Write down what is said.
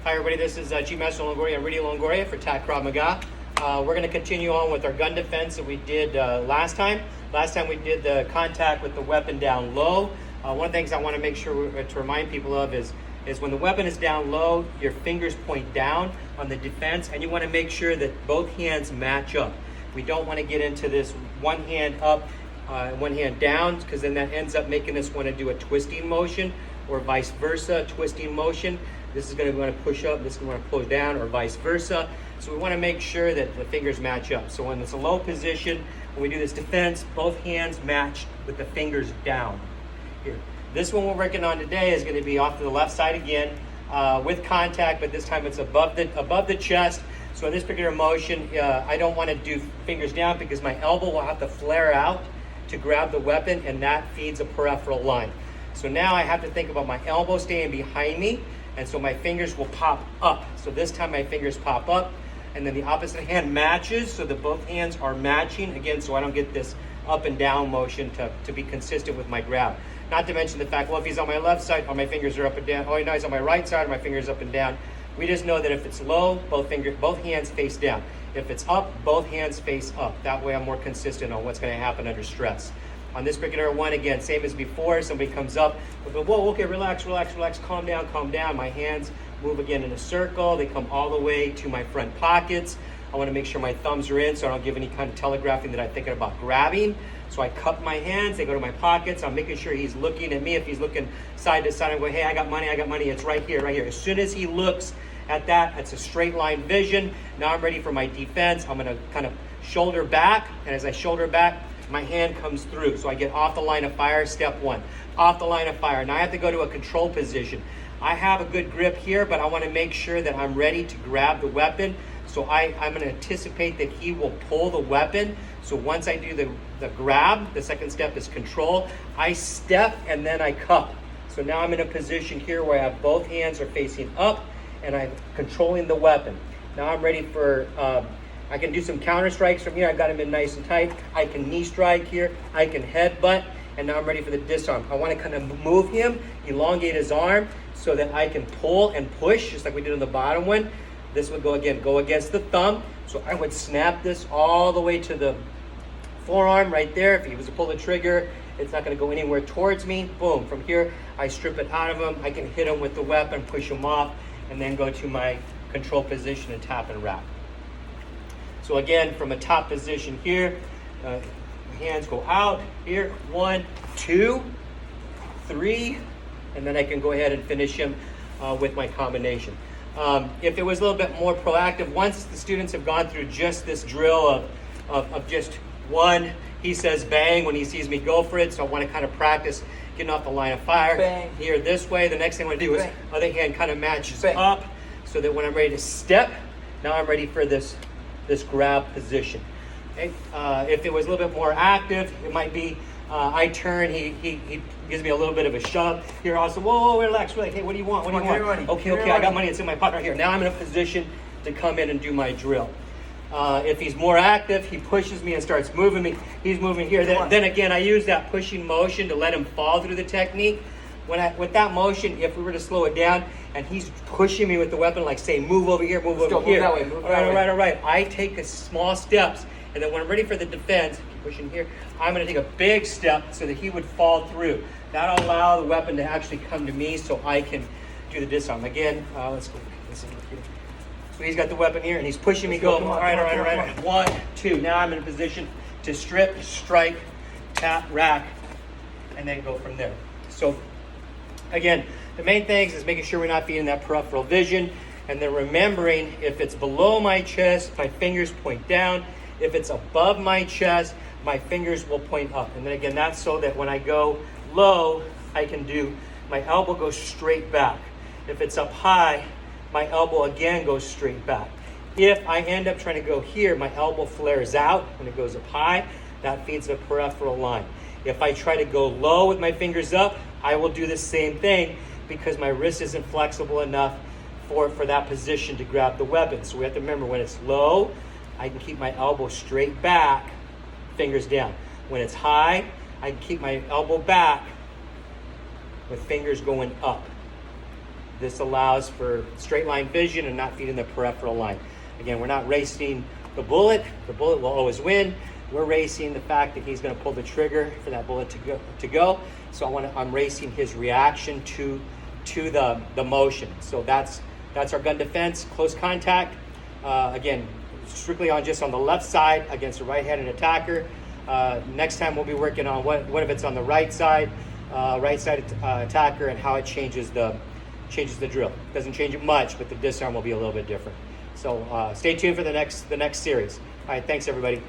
Hi everybody, this is Chief Master Longoria, Rudy Longoria for TAC Krav Maga. We're going to continue on with our gun defense that we did last time. Last time we did the contact with the weapon down low. One of the things I want to make sure to remind people of is when the weapon is down low, your fingers point down on the defense, and you want to make sure that both hands match up. We don't want to get into this one hand up, one hand down, because then that ends up making us want to do a twisting motion, or vice versa, twisting motion. This is going to want to push up, this is going to want to push down, or vice versa. So we want to make sure that the fingers match up. So when it's a low position, when we do this defense, both hands match with the fingers down. Here. This one we're working on today is going to be off to the left side again with contact, but this time it's above the chest. So in this particular motion, I don't want to do fingers down because my elbow will have to flare out to grab the weapon, and that feeds a peripheral line. So now I have to think about my elbow staying behind me, and so my fingers will pop up. So this time my fingers pop up, and then the opposite hand matches so that both hands are matching, again, so I don't get this up and down motion to be consistent with my grab. Not to mention the fact, well, if he's on my left side, my fingers are up and down. Oh, no, he's on my right side, my fingers up and down. We just know that if it's low, both hands face down. If it's up, both hands face up. That way I'm more consistent on what's going to happen under stress. On this particular one, again, same as before, somebody comes up, we go, whoa, okay, relax, relax, relax, calm down, calm down. My hands move again in a circle. They come all the way to my front pockets. I want to make sure my thumbs are in so I don't give any kind of telegraphing that I'm thinking about grabbing. So I cup my hands, they go to my pockets. I'm making sure he's looking at me. If he's looking side to side, I'm going, hey, I got money, it's right here, right here. As soon as he looks at that, it's a straight line vision. Now I'm ready for my defense. I'm going to kind of shoulder back, and as I shoulder back, my hand comes through. So I get off the line of fire, step one. Off the line of fire. Now I have to go to a control position. I have a good grip here, but I want to make sure that I'm ready to grab the weapon. So I'm going to anticipate that he will pull the weapon. So once I do the grab, the second step is control. I step and then I cup. So now I'm in a position here where I have both hands are facing up and I'm controlling the weapon. Now I'm ready for, I can do some counter strikes from here. I got him in nice and tight. I can knee strike here. I can headbutt. And now I'm ready for the disarm. I want to kind of move him, elongate his arm so that I can pull and push, just like we did on the bottom one. This would go against the thumb. So I would snap this all the way to the forearm right there. If he was to pull the trigger, it's not going to go anywhere towards me. Boom. From here, I strip it out of him. I can hit him with the weapon, push him off, and then go to my control position and tap and wrap. So again, from a top position here, hands go out here. 1, 2, 3, and then I can go ahead and finish him with my combination. If it was a little bit more proactive, once the students have gone through just this drill of just one, he says bang when he sees me go for it. So I want to kind of practice getting off the line of fire. Bang. Here this way. The next thing I want to do is other hand kind of matches bang. Up so that when I'm ready to step, now I'm ready for this grab position. Okay? If it was a little bit more active, it might be I turn, he gives me a little bit of a shove. Here also, whoa, relax, relax. Hey, what do you want? What do you want? Okay, I got money. It's in my pocket right here. Now I'm in a position to come in and do my drill. If he's more active, he pushes me and starts moving me. He's moving here. Then again, I use that pushing motion to let him fall through the technique. With that motion, if we were to slow it down and he's pushing me with the weapon, like say, move over here, move over here. Move that way. All right. I take a small steps, and then when I'm ready for the defense, pushing here, I'm going to take a big step so that he would fall through. That'll allow the weapon to actually come to me so I can do the disarm. Again, let's go. So he's got the weapon here and he's pushing me. All right. 1, 2. Now I'm in a position to strip, strike, tap, rack, and then go from there. So again, the main things is making sure we're not feeding that peripheral vision, and then remembering if it's below my chest, my fingers point down. If it's above my chest, my fingers will point up. And then again, that's so that when I go low, I can do, my elbow goes straight back. If it's up high, my elbow again goes straight back. If I end up trying to go here, my elbow flares out when it goes up high. That feeds the peripheral line. If I try to go low with my fingers up, I will do the same thing because my wrist isn't flexible enough for that position to grab the weapon. So we have to remember when it's low, I can keep my elbow straight back, fingers down. When it's high, I can keep my elbow back with fingers going up. This allows for straight line vision and not feeding the peripheral line. Again, we're not racing the bullet. The bullet will always win. We're racing the fact that he's going to pull the trigger for that bullet to go. So I'm racing his reaction to the motion. So that's our gun defense, close contact. Again, strictly just on the left side against a right-handed attacker. Next time we'll be working on what if it's on the right side attacker, and how it changes the drill. Doesn't change it much, but the disarm will be a little bit different. So stay tuned for the next series. All right, thanks everybody.